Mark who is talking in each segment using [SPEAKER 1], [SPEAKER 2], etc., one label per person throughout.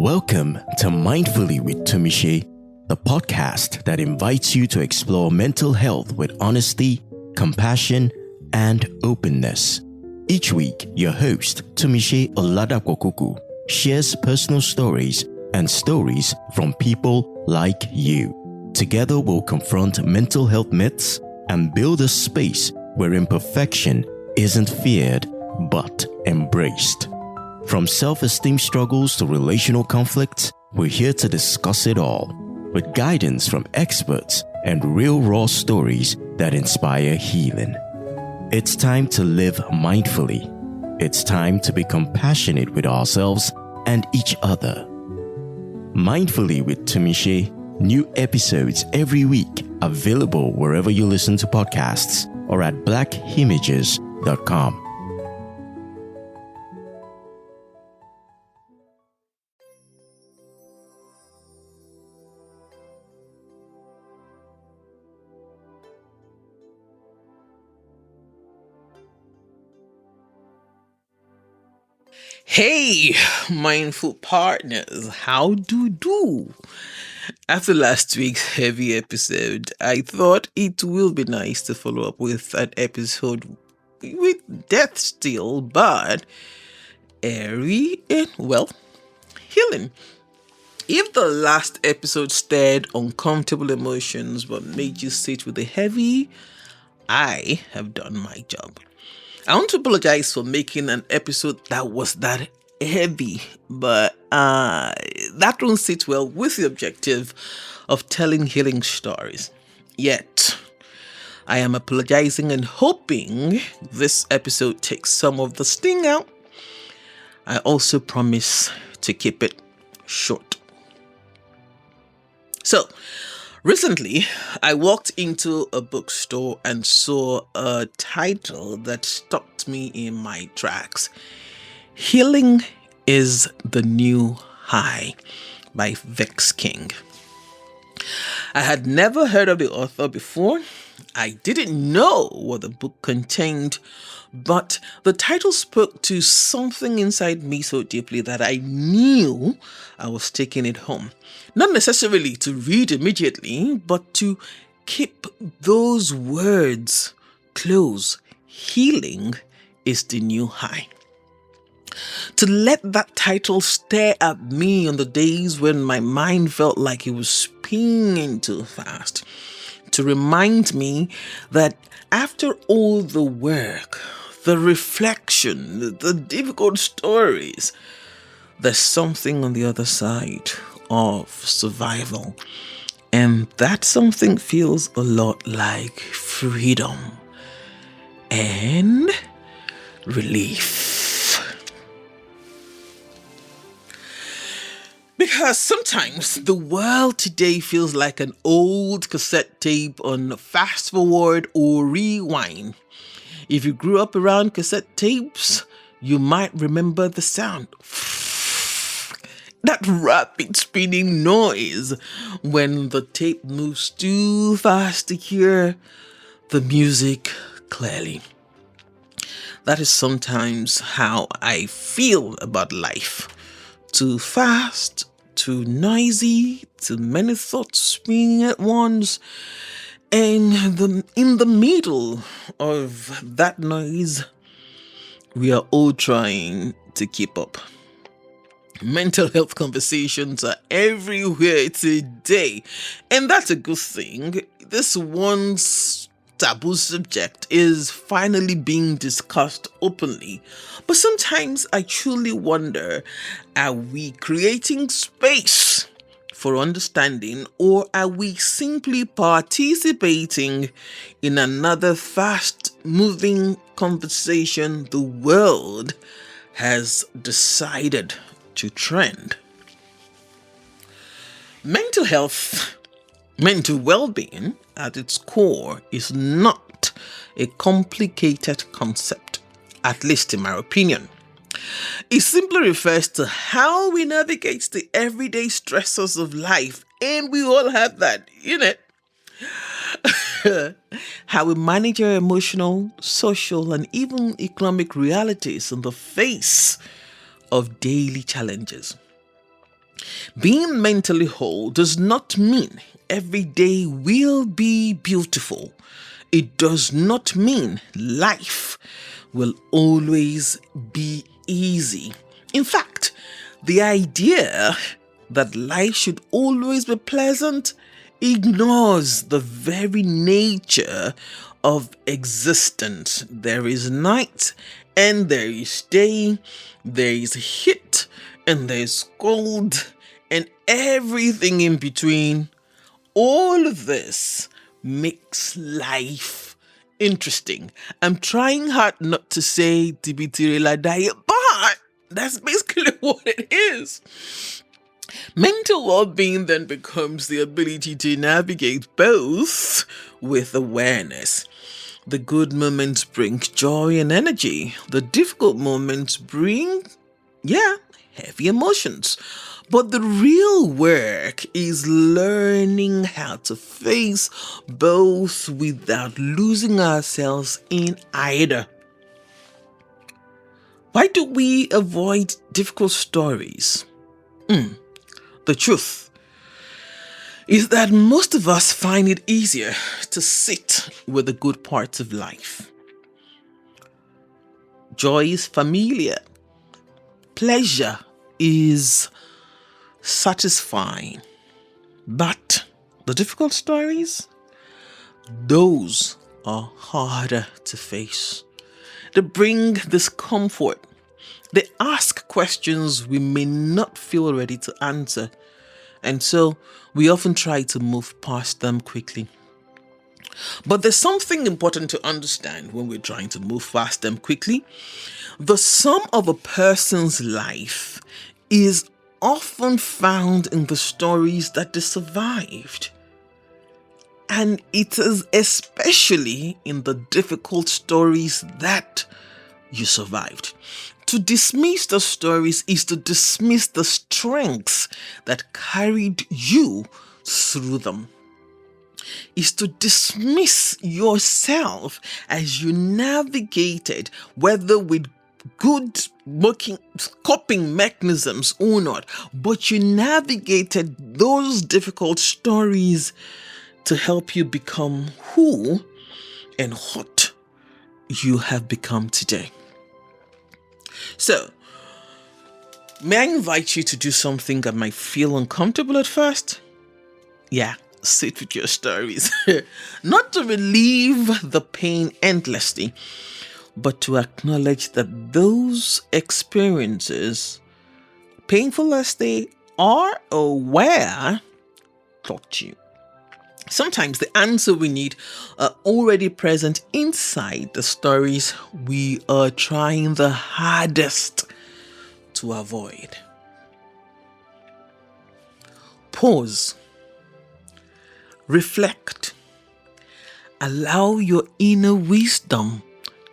[SPEAKER 1] Welcome to Mindfully with Tumishe, the podcast that invites you to explore mental health with honesty, compassion, and openness. Each week, your host, Tumishe Oladapokuku, shares personal stories and stories from people like you. Together, we'll confront mental health myths and build a space where imperfection isn't feared but embraced. From self-esteem struggles to relational conflicts, we're here to discuss it all, with guidance from experts and real raw stories that inspire healing. It's time to live mindfully. It's time to be compassionate with ourselves and each other. Mindfully with Tumishe, new episodes every week, available wherever you listen to podcasts or at blackimages.com.
[SPEAKER 2] Hey, mindful partners, how do? After last week's heavy episode, I thought it will be nice to follow up with an episode with death still, but airy and, healing. If the last episode stirred uncomfortable emotions but made you sit with the heavy, I have done my job. I want to apologize for making an episode that was that heavy, but that won't sit well with the objective of telling healing stories. Yet, I am apologizing and hoping this episode takes some of the sting out. I also promise to keep it short. So, recently, I walked into a bookstore and saw a title that stopped me in my tracks. Healing is the New High by Vex King. I had never heard of the author before. I didn't know what the book contained, but the title spoke to something inside me so deeply that I knew I was taking it home. Not necessarily to read immediately, but to keep those words close. Healing is the new high. To let that title stare at me on the days when my mind felt like it was spinning too fast. To remind me that after all the work, the reflection, the difficult stories, there's something on the other side of survival. And that something feels a lot like freedom and relief. Because sometimes the world today feels like an old cassette tape on fast forward or rewind. If you grew up around cassette tapes, you might remember the sound. That rapid spinning noise when the tape moves too fast to hear the music clearly. That is sometimes how I feel about life. Too fast, too noisy, too many thoughts spinning at once. And in the middle of that noise, we are all trying to keep up. Mental health conversations are everywhere today, and that's a good thing. This once taboo subject is finally being discussed openly. But sometimes I truly wonder, are we creating space for understanding, or are we simply participating in another fast-moving conversation the world has decided to trend? Mental health, mental well-being at its core is not a complicated concept, at least in my opinion. It simply refers to how we navigate the everyday stressors of life, and we all have that in it. How we manage our emotional, social, and even economic realities in the face of daily challenges. Being mentally whole does not mean every day will be beautiful. It does not mean life will always be easy. In fact, the idea that life should always be pleasant ignores the very nature of existence. There is night and there is day, there is heat and there is cold, and everything in between. All of this makes life interesting. I'm trying hard not to say Tibitirela diet, but that's basically what it is. Mental well-being then becomes the ability to navigate both with awareness. The good moments bring joy and energy. The difficult moments bring, heavy emotions. But the real work is learning how to face both without losing ourselves in either. Why do we avoid difficult stories? The truth is that most of us find it easier to sit with the good parts of life. Joy is familiar. Pleasure is satisfying. But the difficult stories, those are harder to face. They bring discomfort. They ask questions we may not feel ready to answer. And so we often try to move past them quickly. But there's something important to understand when we're trying to move past them quickly. The sum of a person's life is often found in the stories that they survived. And it is especially in the difficult stories that you survived. To dismiss the stories is to dismiss the strengths that carried you through them. Is to dismiss yourself as you navigated, whether with good working coping mechanisms or not, but you navigated those difficult stories to help you become who and what you have become today. So, may I invite you to do something that might feel uncomfortable at first? Sit with your stories. Not to relieve the pain endlessly, but to acknowledge that those experiences, painful as they are or were, taught you. Sometimes the answer we need are already present inside the stories we are trying the hardest to avoid. Pause. Reflect. Allow your inner wisdom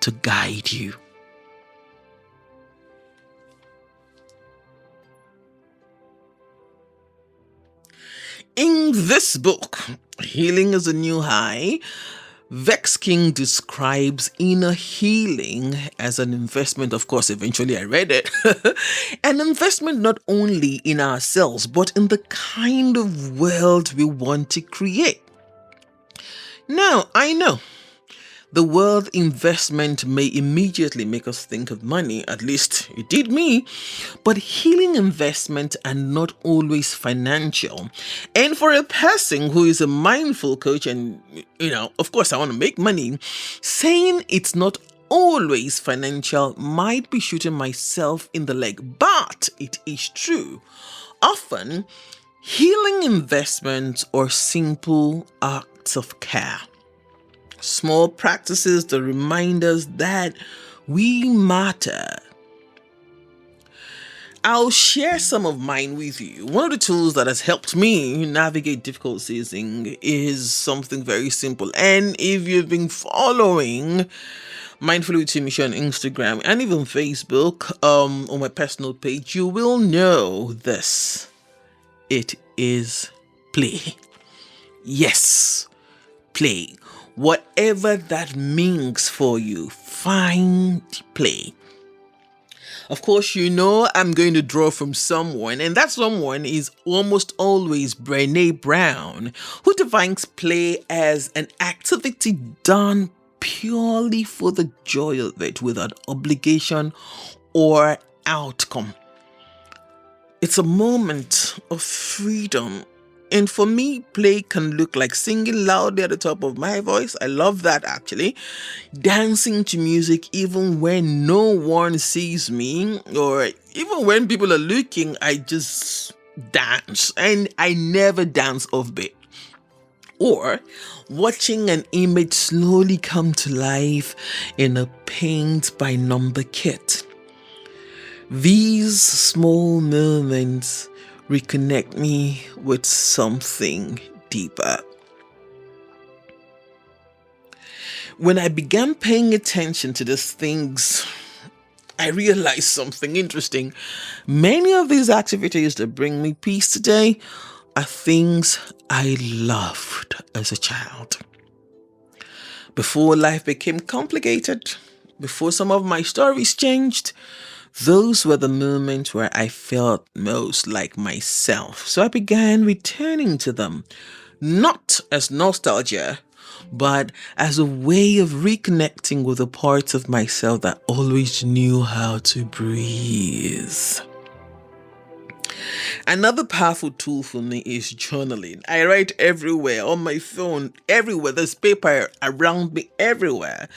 [SPEAKER 2] to guide you. In this book, Healing is a New High, Vex King describes inner healing as an investment. Of course, eventually I read it. An investment not only in ourselves, but in the kind of world we want to create. Now, I know the word investment may immediately make us think of money, at least it did me, but healing investments are not always financial. And for a person who is a mindful coach and, of course I want to make money, saying it's not always financial might be shooting myself in the leg, but it is true. Often, healing investments are simple acts of care. Small practices to remind us that we matter. I'll share some of mine with you. One of the tools that has helped me navigate difficult seasons is something very simple. And if you've been following Mindfully with Timisha on Instagram and even Facebook, on my personal page, you will know this. It is play. Yes, play. Whatever that means for you, find play. Of course, you know I'm going to draw from someone, and that someone is almost always Brené Brown, who defines play as an activity done purely for the joy of it without obligation or outcome. It's a moment of freedom. And for me, play can look like singing loudly at the top of my voice. I love that actually. Dancing to music even when no one sees me, or even when people are looking, I just dance. And I never dance off beat. Or watching an image slowly come to life in a paint by number kit. These small moments reconnect me with something deeper. When I began paying attention to these things, I realized something interesting. Many of these activities that bring me peace today are things I loved as a child. Before life became complicated, before some of my stories changed, those were the moments where I felt most like myself. So I began returning to them, not as nostalgia, but as a way of reconnecting with the parts of myself that always knew how to breathe. Another powerful tool for me is journaling. I write everywhere, on my phone, everywhere. There's paper around me everywhere.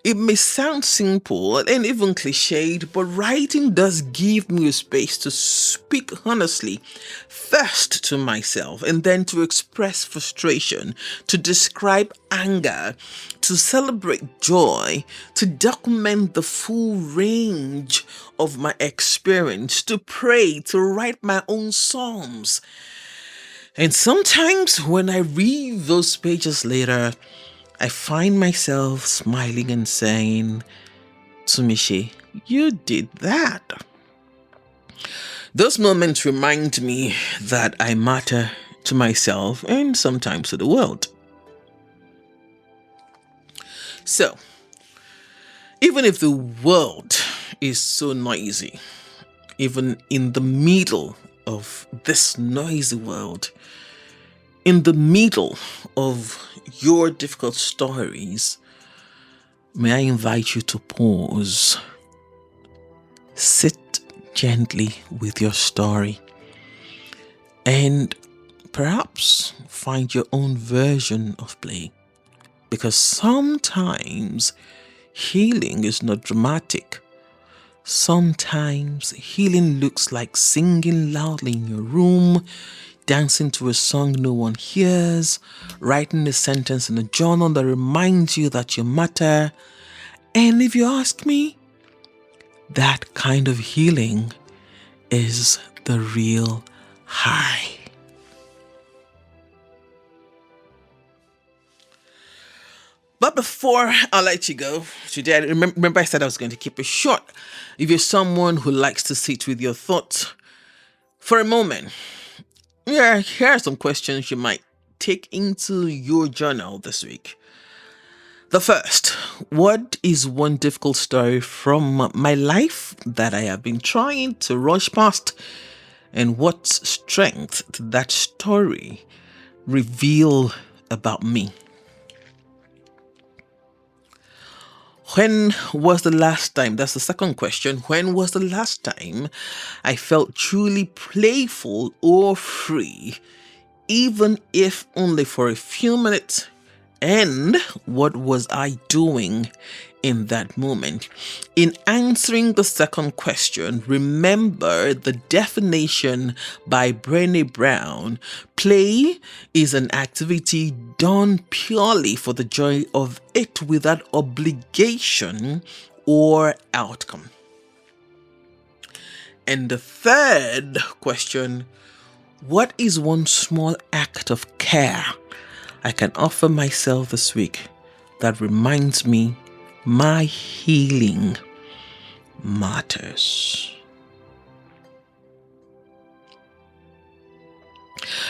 [SPEAKER 2] It may sound simple and even cliched, but writing does give me a space to speak honestly, first to myself, and then to express frustration, to describe anger, to celebrate joy, to document the full range of my experience, to pray, to write my own psalms. And sometimes when I read those pages later, I find myself smiling and saying, Tumishi, you did that. Those moments remind me that I matter to myself and sometimes to the world. So, even if the world is so noisy, even in the middle of this noisy world, in the middle of your difficult stories, may I invite you to pause. Sit gently with your story and perhaps find your own version of play. Because sometimes healing is not dramatic. Sometimes healing looks like singing loudly in your room, dancing to a song no one hears, writing a sentence in a journal that reminds you that you matter. And if you ask me, that kind of healing is the real high. But before I let you go, today, remember I said I was going to keep it short. If you're someone who likes to sit with your thoughts for a moment, here are some questions you might take into your journal this week. The first, what is one difficult story from my life that I have been trying to rush past? And what strength did that story reveal about me? When was the last time, that's the second question, when was the last time I felt truly playful or free, even if only for a few minutes? And what was I doing in that moment? In answering the second question, remember the definition by Brené Brown. Play is an activity done purely for the joy of it without obligation or outcome. And the third question, what is one small act of care I can offer myself this week that reminds me my healing matters?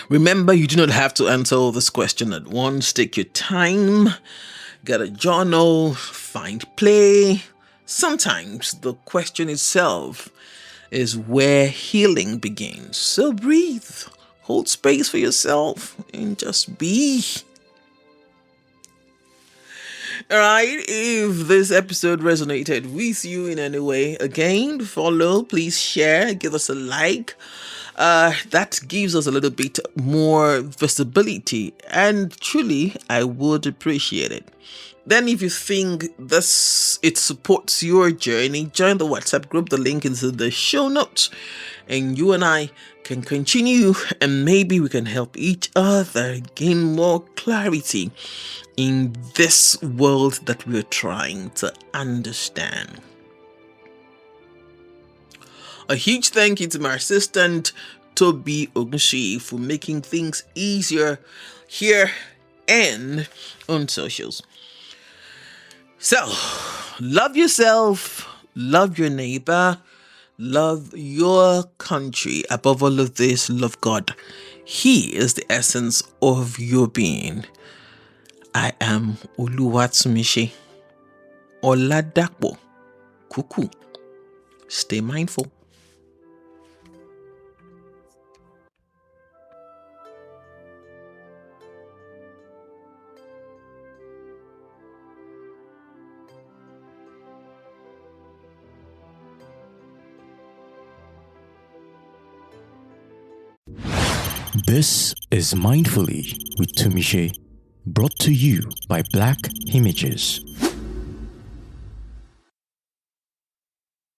[SPEAKER 2] Remember, you do not have to answer all this question at once. Take your time, get a journal, find play, Sometimes the question itself is where healing begins. So breathe, hold space for yourself, and just be. Alright, if this episode resonated with you in any way, again, follow, please share, give us a like. That gives us a little bit more visibility, and truly, I would appreciate it. Then if you think it supports your journey, join the WhatsApp group. The link is in the show notes, and you and I can continue, and maybe we can help each other gain more clarity in this world that we're trying to understand. A huge thank you to my assistant, Toby Ogunshi, for making things easier here and on socials. So, love yourself, love your neighbor, love your country. Above all of this, love God. He is the essence of your being. I am Oluwatumishi Oladapo Kuku. Stay mindful.
[SPEAKER 1] This is Mindfully with Tumishe, brought to you by Black Images.